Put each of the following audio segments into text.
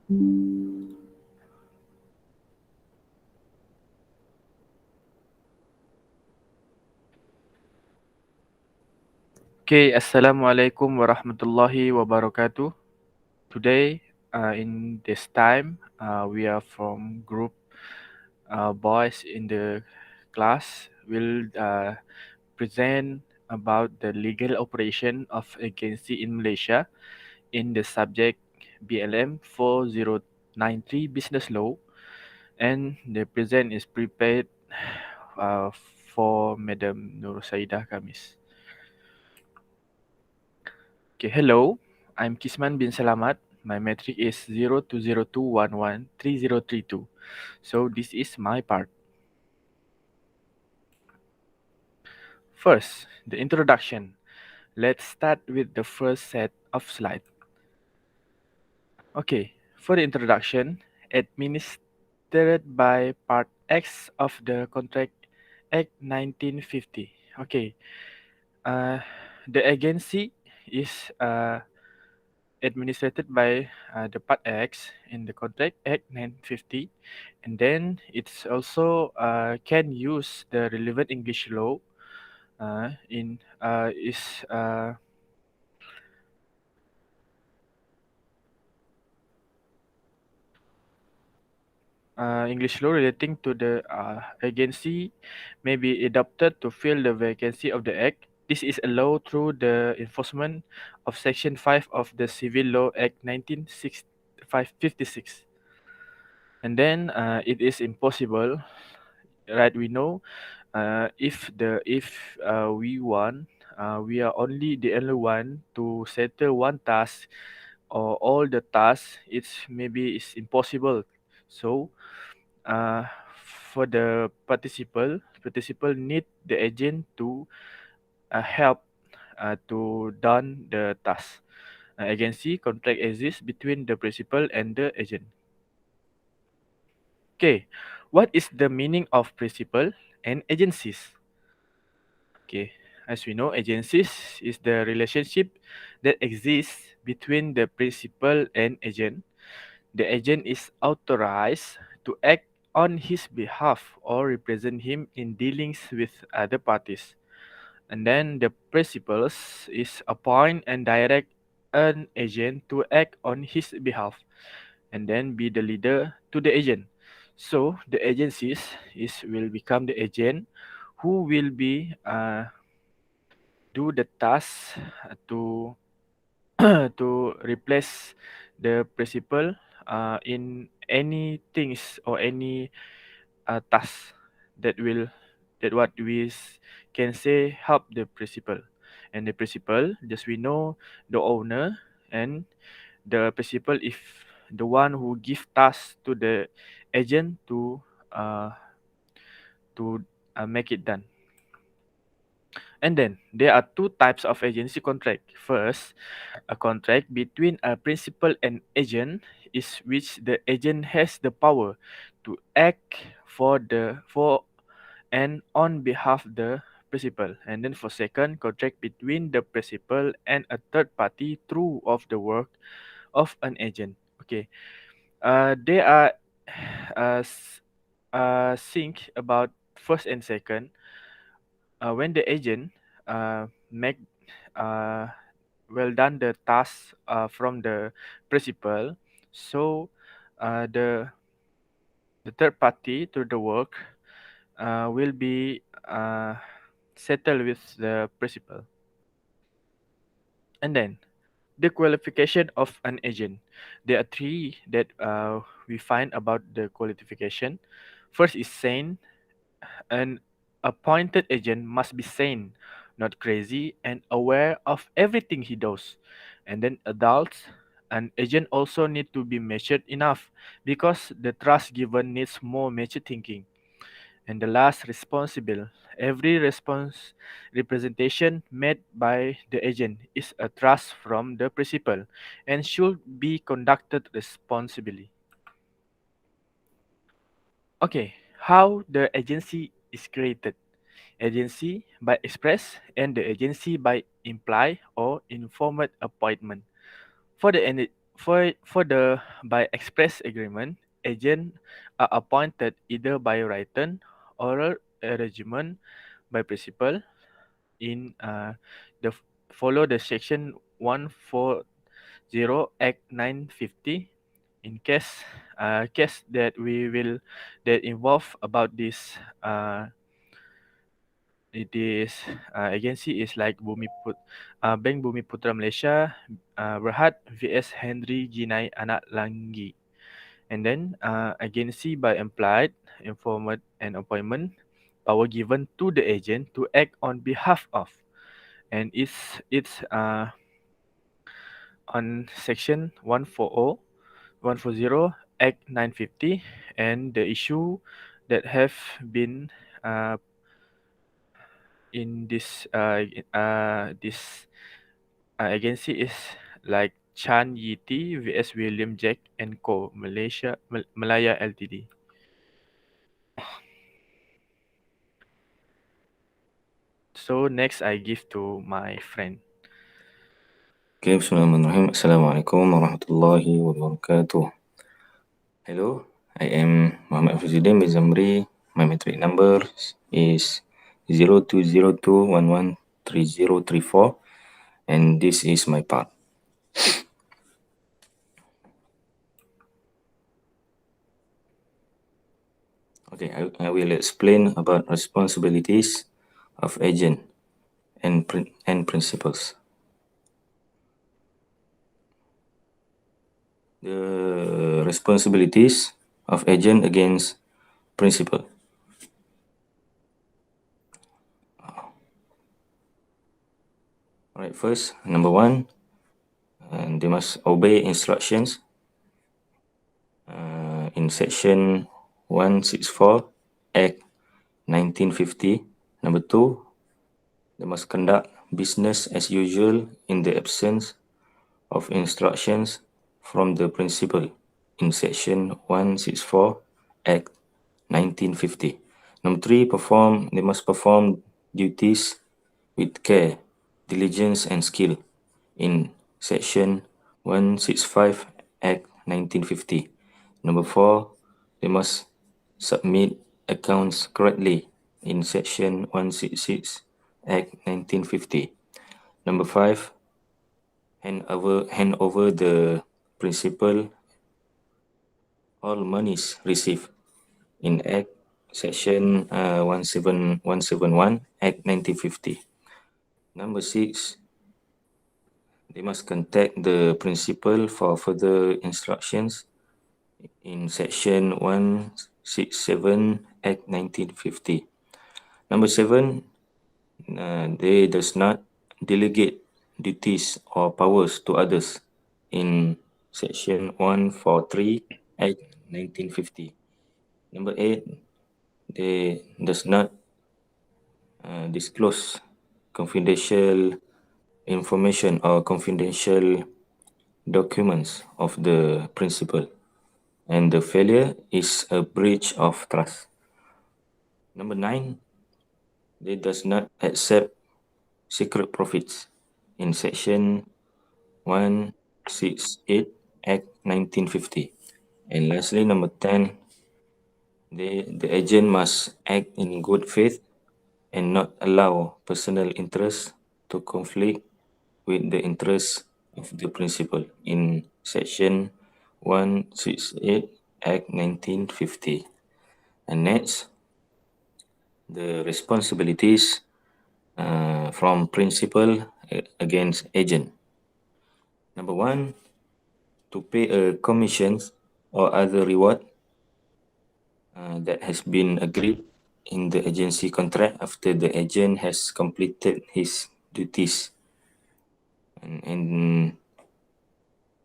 Okay, Assalamualaikum warahmatullahi wabarakatuh. Today, in this time, we are from group boys in the class will present about the legal operation of agency in Malaysia in the subject BLM 4093 Business Law, and the present is prepared uh, for Madam Nur Saidah Kamis. Okay, hello. I'm Kisman bin Salamat. My metric is 0202113032. So this is my part. First, the introduction. Let's start with the first set of slides. Okay, for the introduction, administered by Part X of the Contract Act 1950. Okay, uh, the agency is administered by the Part X in the Contract Act 1950, and then it's also can use the relevant English law in is English law relating to the agency may be adopted to fill the vacancy of the Act. This is allowed through the enforcement of Section 5 of the Civil Law Act 1956. And then it is impossible, right? We know if we want, we are only the only one to settle one task or all the tasks. It's maybe it's impossible. So uh, for the participant need the agent to help to done the task. Agency contract exists between the principal and the agent. Okay, what is the meaning of principal and agencies? Okay, as we know, agencies is the relationship that exists between the principal and agent. The agent is authorized to act on his behalf or represent him in dealings with other parties. And then the principal is appoint and direct an agent to act on his behalf and then be the leader to the agent. So the agencies is will become the agent who will be do the task to to replace the principal in any things or any task that will that what we can say help the principal. And the principal, just we know the owner, and the principal if the one who give task to the agent uh, to make it done. And then there are two types of agency contract. First, a contract between a principal and agent is which the agent has the power to act for and on behalf of the principal. And then for second, contract between the principal and a third party through of the work of an agent. Okay. They are think about first and second. When the agent make uh, well done the task from the principal, so the third party to the work will be settled with the principal. And then the qualification of an agent. There are three that we find about the qualification. First is sane. An appointed agent must be sane, not crazy, and aware of everything he does. And then adults, an agent also need to be matured enough because the trust given needs more mature thinking. And the last, responsible. Every response representation made by the agent is a trust from the principal and should be conducted responsibly. Okay, how the agency is created. Agency by express and the agency by imply or informed appointment. For the by express agreement, agents are appointed either by written, oral arrangement by principal in the follow the section 140 Act 950. In case that we will that involve about this it is agency is like Bank Bumi Putra Malaysia, Berhad vs Henry Jinai Anak Langgi. And then agency by implied, informed, and appointment, power given to the agent to act on behalf of, and it's on section 140 Act 950, and the issue that have been in this agency is like Chan Yiti vs William Jack and Co. Malaya Ltd. So next I give to my friend. Okay, Bismillahirrahmanirrahim. Assalamualaikum warahmatullahi wabarakatuh. Hello, I am Muhammad Fuzuddin bin Zamri. My metric number is 0202113034, and this is my part. Okay, I will explain about responsibilities of agent and principles. The responsibilities of agent against principal. Alright, first, number one, they must obey instructions in section 164 Act 1950. Number two, they must conduct business as usual in the absence of instructions from the principal in section 164 Act 1950. Number three, they must perform duties with care, diligence, and skill in section 165 Act 1950. Number four, they must submit accounts correctly in section 166 Act 1950. Number five, hand over the principal all monies received in Act section 171 Act 1950. Number six, they must contact the principal for further instructions in section 167 Act 1950. Number seven, they does not delegate duties or powers to others in section 143 Act 1950. Number eight, they does not disclose confidential information or confidential documents of the principal, and the failure is a breach of trust. Number nine, they does not accept secret profits in section 168 Act 1950. And lastly, number 10, the agent must act in good faith and not allow personal interest to conflict with the interests of the principal in section 168 Act 1950. And next, the responsibilities from principal against agent. Number one, to pay a commission or other reward that has been agreed in the agency contract after the agent has completed his duties. And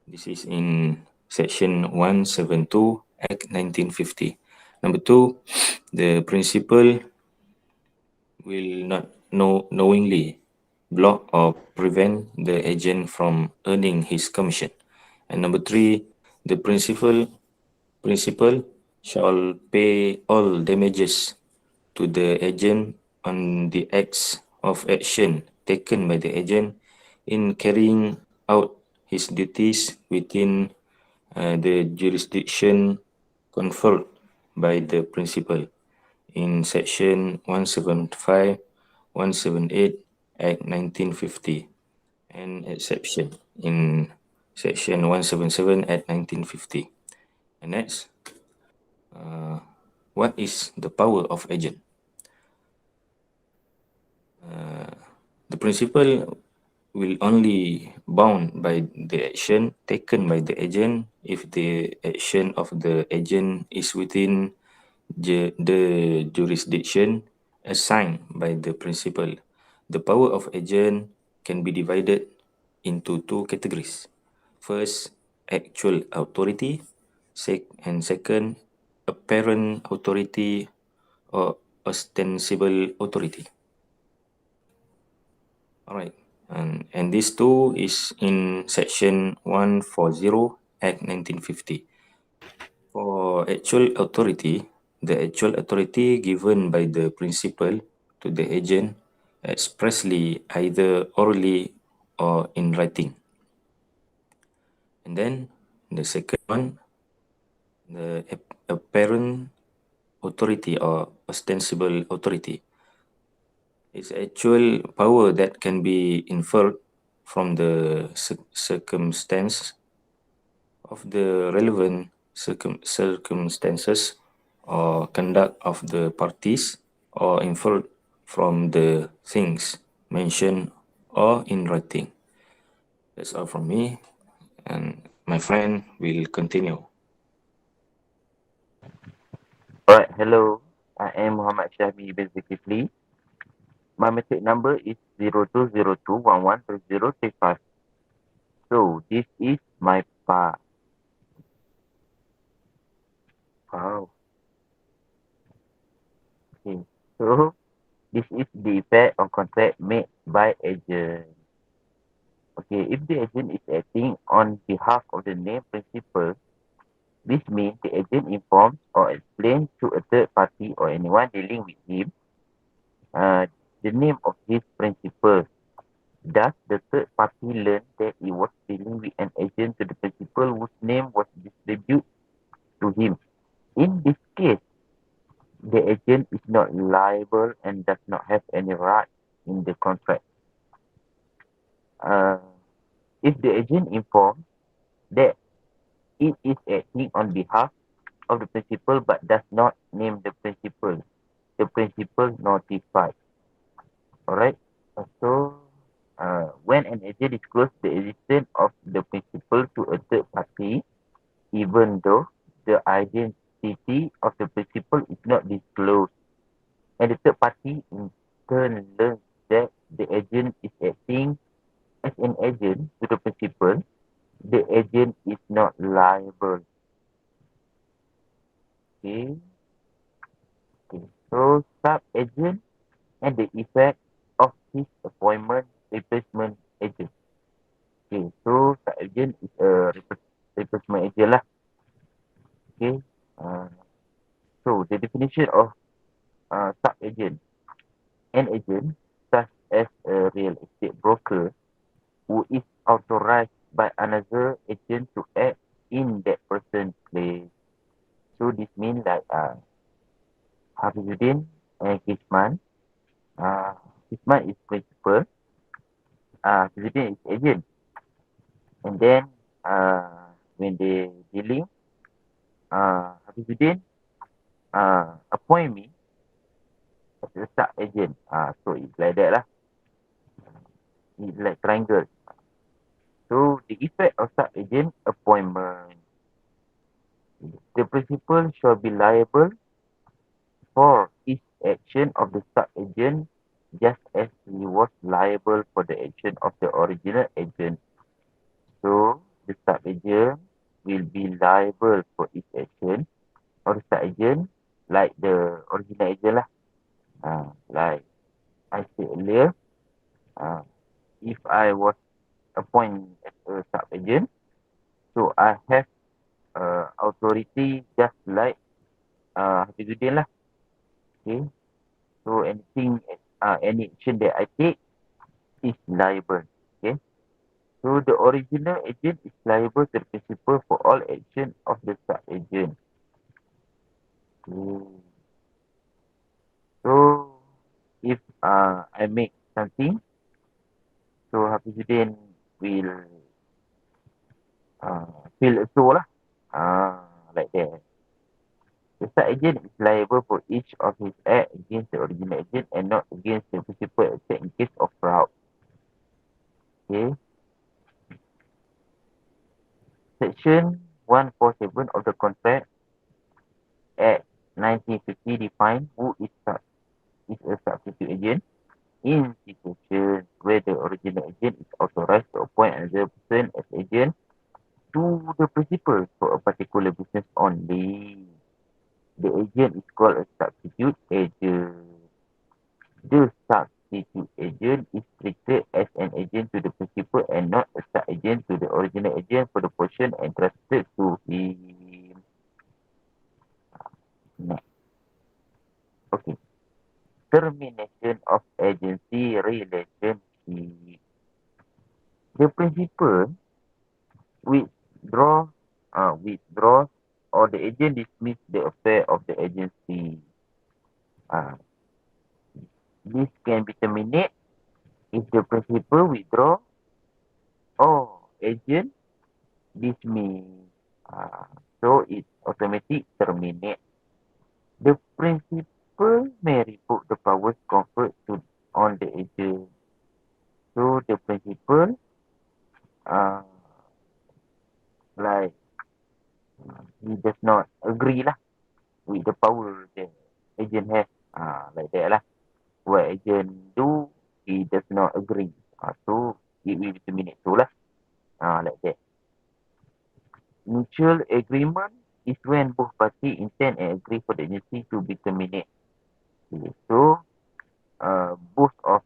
this is in section 172 Act 1950. Number two, the principal will not knowingly block or prevent the agent from earning his commission. And number three, the principal shall pay all damages to the agent on the acts of action taken by the agent in carrying out his duties within the jurisdiction conferred by the principal in Section 175, 178 Act 1950, and exception in Section 177 Act 1950. And next, what is the power of agent? The principal will only bound by the action taken by the agent if the action of the agent is within the jurisdiction assigned by the principal. The power of agent can be divided into two categories. First, actual authority, and second, apparent authority or ostensible authority. All right. And this two is in Section 140 Act 1950. For actual authority, the actual authority given by the principal to the agent expressly either orally or in writing. And then the second one, the apparent authority or ostensible authority. It's actual power that can be inferred from the circumstance of the relevant circumstances or conduct of the parties, or inferred from the things mentioned or in writing. That's all from me, and my friend will continue. Alright, hello. I am Muhammad Syahmi bin Zulkifli. My metric number is 0202113035. So, this is my part. Wow. Okay. So, this is the effect of contract made by agent. Okay, if the agent is acting on behalf of the named principal, this means the agent informs or explains to a third party or anyone dealing with him the name of his principal. Thus, the third party learned that he was dealing with an agent to the principal whose name was distributed to him. In this case, the agent is not liable and does not have any right in the contract. Uh, if the agent informs that it is acting on behalf of the principal but does not name the principal notified. Alright? When an agent discloses the existence of the principal to a third party, even though the identity of the principal is not disclosed, and the third party in turn learns that the agent is acting as an agent to the principal, the agent is not liable. Okay. Okay. So sub-agent and the effect of his appointment replacement agent. Okay. So sub-agent is a replacement agent lah. Okay. Uh, so the definition of sub-agent. An agent, such as a real estate broker, who is authorized by another agent to act in that person's place. So this means like Hafizuddin and Kishman. Kishman is principal. Hafizuddin is agent. And then when they dealing, Hafizuddin appoint me as a sub agent. So it's like that lah. It's like triangle. So the effect of sub agent appointment. The principal shall be liable for each action of the sub-agent just as he was liable for the action of the original agent. So, the sub-agent will be liable for each action of the sub-agent like the original agent lah. Like I said earlier, if I was appointed as a sub-agent, so I have authority just like Hafizuddin lah. Okay. So anything, any action that I take is liable. Okay. So the original agent is liable to the principal for all action of the sub-agent. Okay. So if I make something, so Hafizuddin will fill a show lah. Like that. The sub-agent is liable for each of his acts against the original agent and not against the principal except in case of fraud. Okay. Section 147 of the Contract Act 1950 define who is a substitute agent in situations where the original agent is authorized to appoint another person as agent to the principal for a particular business only. The agent is called a substitute agent. The substitute agent is treated as an agent to the principal and not a sub-agent to the original agent for the portion entrusted to him. Next. Okay. Termination of agency relationship. The principal withdraws or the agent dismiss the affair of the agency. This can be terminated if the principal withdraw or agent dismiss. So it's automatic terminate. The principal may revoke the powers conferred on the agent. So the principal like he does not agree lah with the power the agent has. Like that lah. What agent do, he does not agree. So it will terminate so lah. Like that. Mutual agreement is when both parties intend and agree for the agency to be terminated. Okay. So both of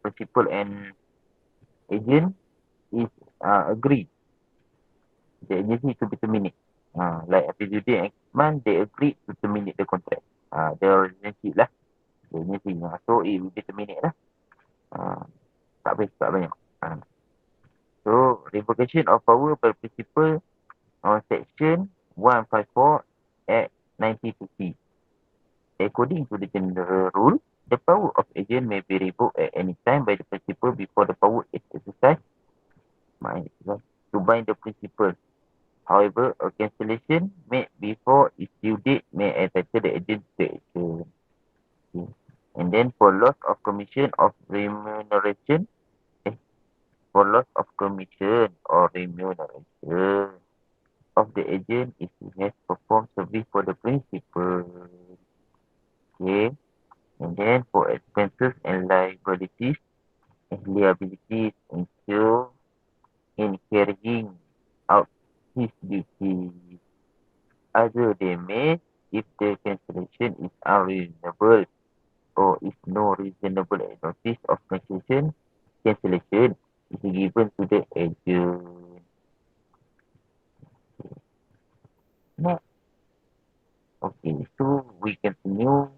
principal and agent is agree the agency to be terminated. Like Hafizuddin and Ekman, they agreed to terminate the contract. The relationship lah. The agency. So it will be terminated lah. Tak banyak. So revocation of power by principal on section 154 Act 1950. According to the general rule, the power of agent may be revoked at any time by the principal before the power is exercised to bind the principal. However, a cancellation made before its due date may entitle the agent to action. Okay. And then for loss of commission of remuneration, for loss of commission or remuneration of the agent if he has performed service for the principal. Okay. And then for expenses and liabilities incurred in carrying out his duties. Other than may if the cancellation is unreasonable or if no reasonable notice of cancellation is given to the agent. Next. Okay, so we continue.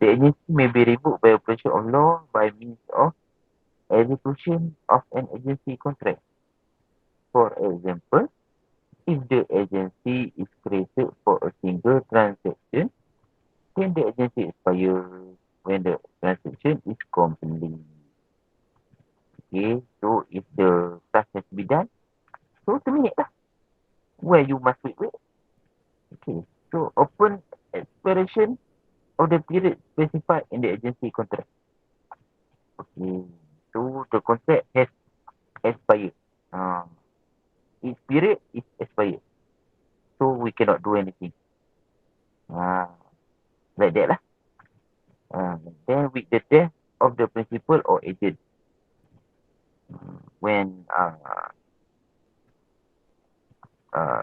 The agency may be revoked by operation of law by means of execution of an agency contract. For example, if the agency is created for a single transaction, then the agency expires when the transaction is complete. Okay, so if the task has to be done, so terminate lah. Where you must wait. Okay, so open expiration of the period specified in the agency contract. Okay, so the contract has expired. Its period is expired. So we cannot do anything. Like that lah. Then with the death of the principal or agent, when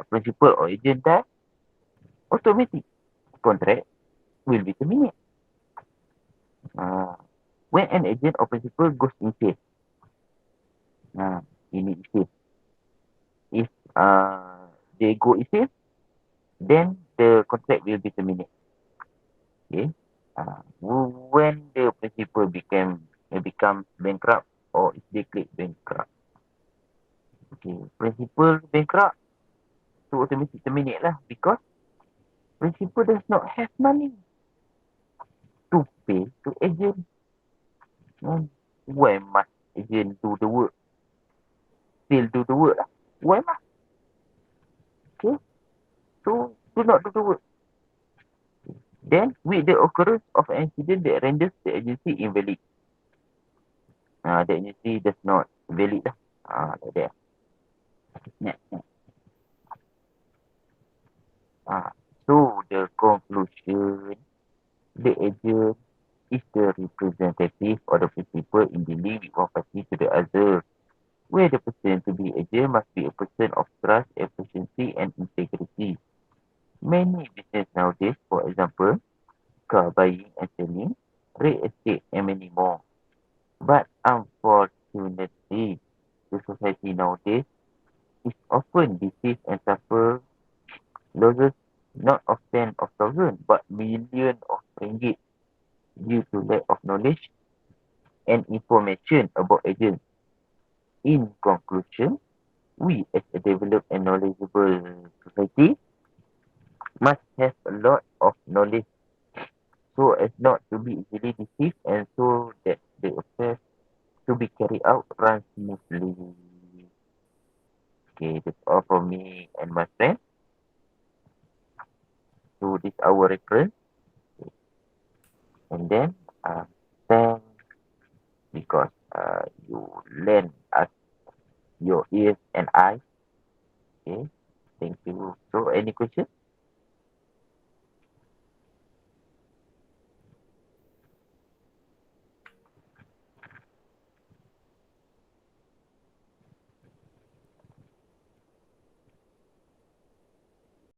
principal or agent die, automatic contract will be terminated. When an agent or principal goes insane, if they go insane, then the contract will be terminated. Okay. When the principal became may become bankrupt or is declared bankrupt. Okay, principal bankrupt, so automatic terminate lah because principal does not have money to pay to agent. Why must agent do the work? Still do the work lah. Why must? Okay, so do not do the work. Then, with the occurrence of an incident that renders the agency invalid. The agency does not valid lah. Like that. Next. So, the conclusion, the agent is the representative or the principal in dealing with one party to the other. Where the person to be agent must be a person of trust, efficiency and integrity. Many business nowadays, for example, car buying and selling, real estate and many more. But unfortunately, the society nowadays is often deceived and suffer losses not of tens of thousands but millions of ringgit due to lack of knowledge and information about agents. In conclusion, we as a developed and knowledgeable society must have a lot of knowledge so as not to be easily deceived and so that the affairs to be carried out run smoothly. Okay, that's all from me and my friend. So this our reference. And then thank because you lend us your ears and eyes. Okay, thank you. So any question?